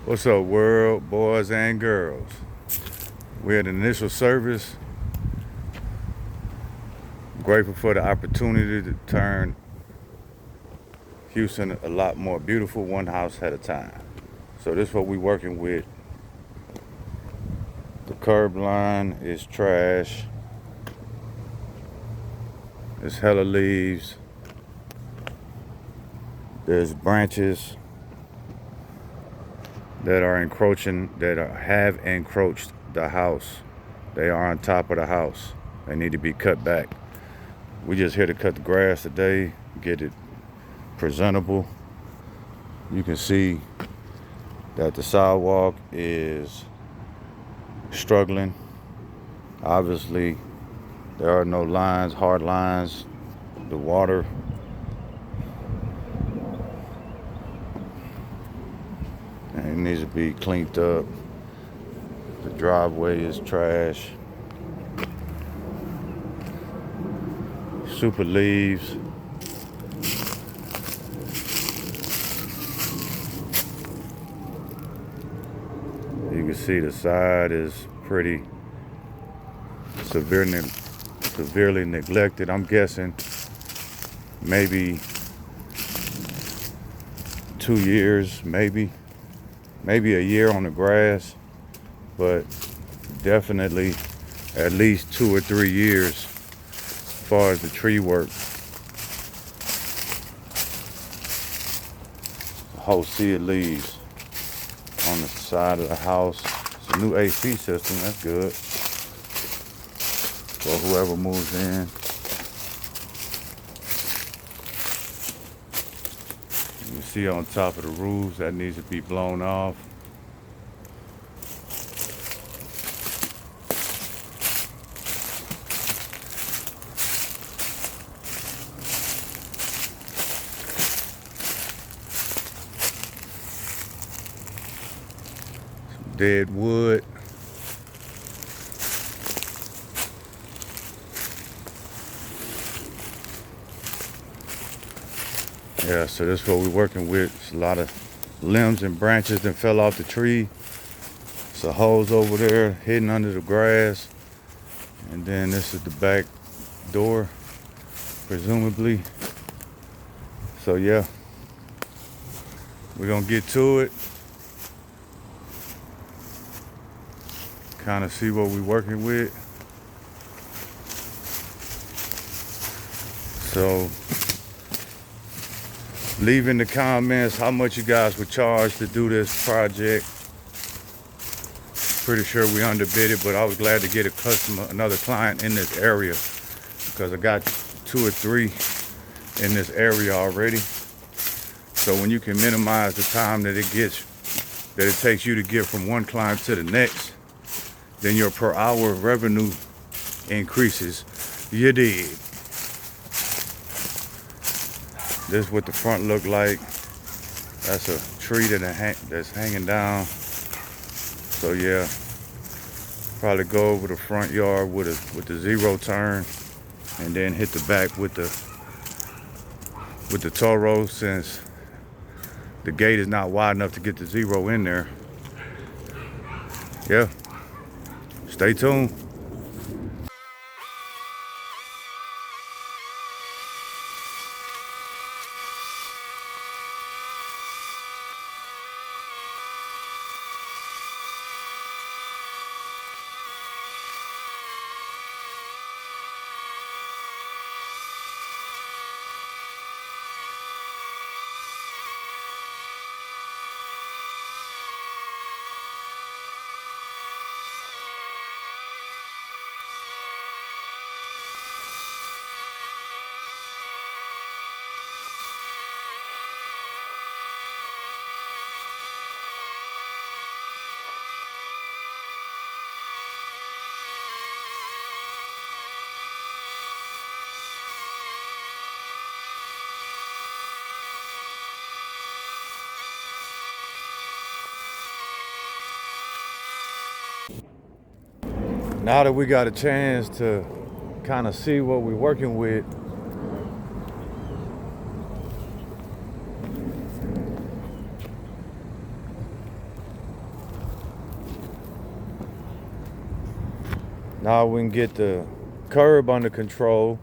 What's up, world, boys and girls? We're at the initial service. Grateful for the opportunity to turn Houston a lot more beautiful, one house at a time. So this is what we're working with. The curb line is trash. There's hella leaves. There's branches that are encroaching, have encroached the house. They are on top of the house. They need to be cut back. We just here to cut the grass today, get it presentable. You can see that the sidewalk is struggling. Obviously, there are no lines, hard lines. The water it needs to be cleaned up. The driveway is trash. Super leaves. You can see the side is pretty severely neglected. I'm guessing maybe 2 years, maybe a year on the grass, but definitely at least 2 or 3 years as far as the tree work. A whole sea of leaves on the side of the house. It's a new AC system, that's good for whoever moves in. You see on top of the roofs that needs to be blown off. Some dead wood. Yeah, so that's what we're working with. It's a lot of limbs and branches that fell off the tree. It's a hose over there hidden under the grass. And then this is the back door, presumably. So yeah, we're gonna get to it. Kind of see what we're working with. So leave in the comments how much you guys would charge to do this project. Pretty sure we underbid it, but I was glad to get a customer, another client in this area, because I got 2 or 3 in this area already. So when you can minimize the time that it takes you to get from one client to the next, then your per hour revenue increases. You dig? This is what the front look like. That's a tree that's hanging down. So yeah, probably go over the front yard with the zero turn, and then hit the back with the Toro, since the gate is not wide enough to get the zero in there. Yeah, stay tuned. Now that we got a chance to kind of see what we're working with, Now we can get the curb under control.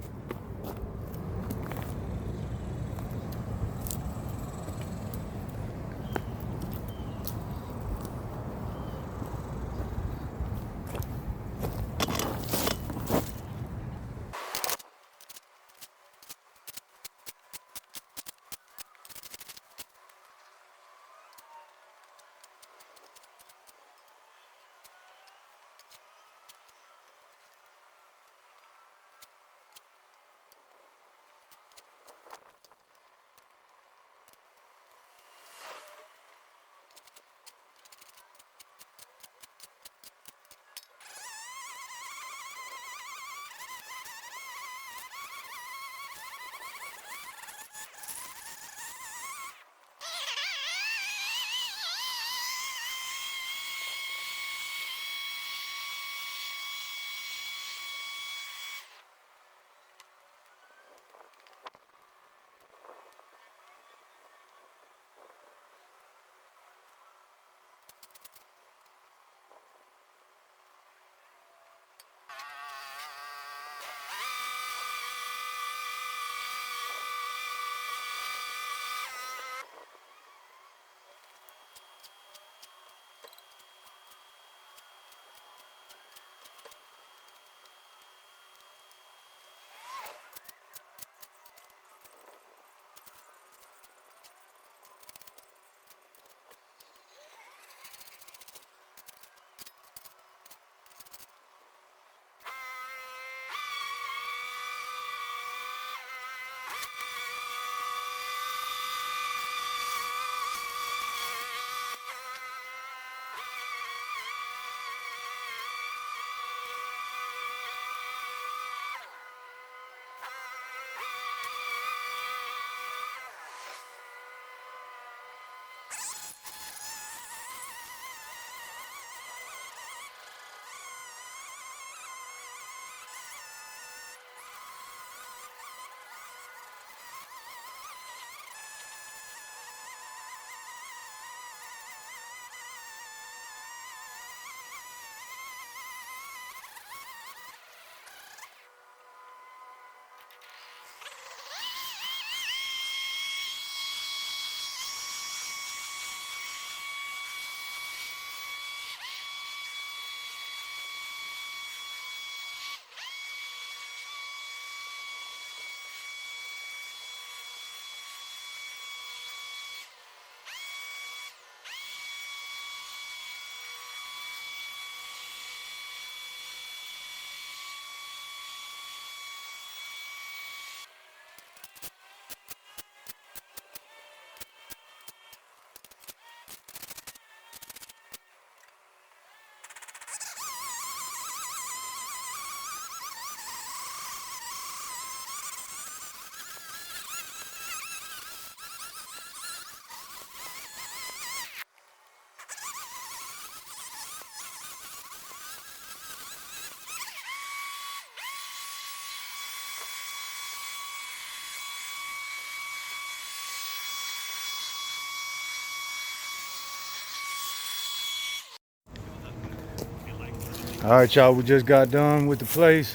All right, y'all, we just got done with the place.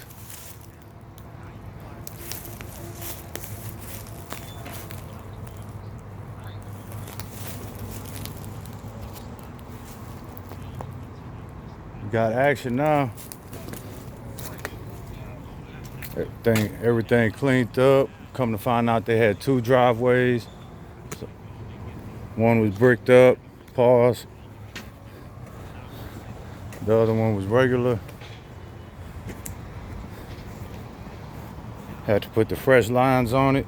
We got action now. Everything cleaned up. Come to find out they had 2 driveways. One was bricked up, pause. The other one was regular. Had to put the fresh lines on it.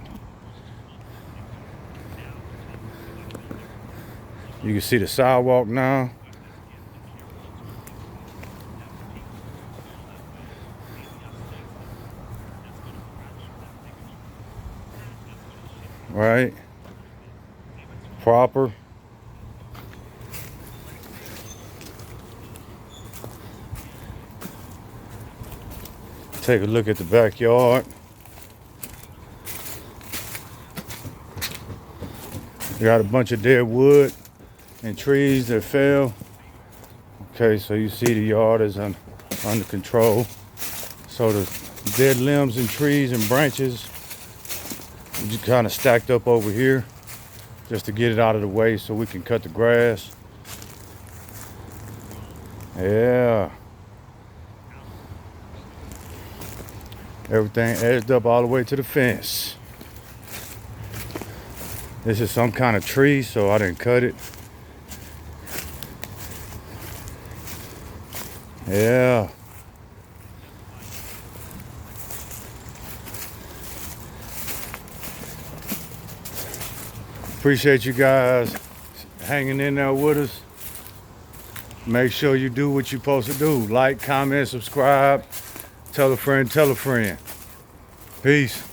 You can see the sidewalk now. Right? Proper. Take a look at the backyard. We got a bunch of dead wood and trees that fell. Okay, so you see the yard is under control. So the dead limbs and trees and branches just kind of stacked up over here just to get it out of the way so we can cut the grass. Yeah. Everything edged up all the way to the fence. This is some kind of tree, so I didn't cut it. Yeah. Appreciate you guys hanging in there with us. Make sure you do what you're supposed to do. Like, comment, subscribe. Tell a friend, tell a friend. Peace.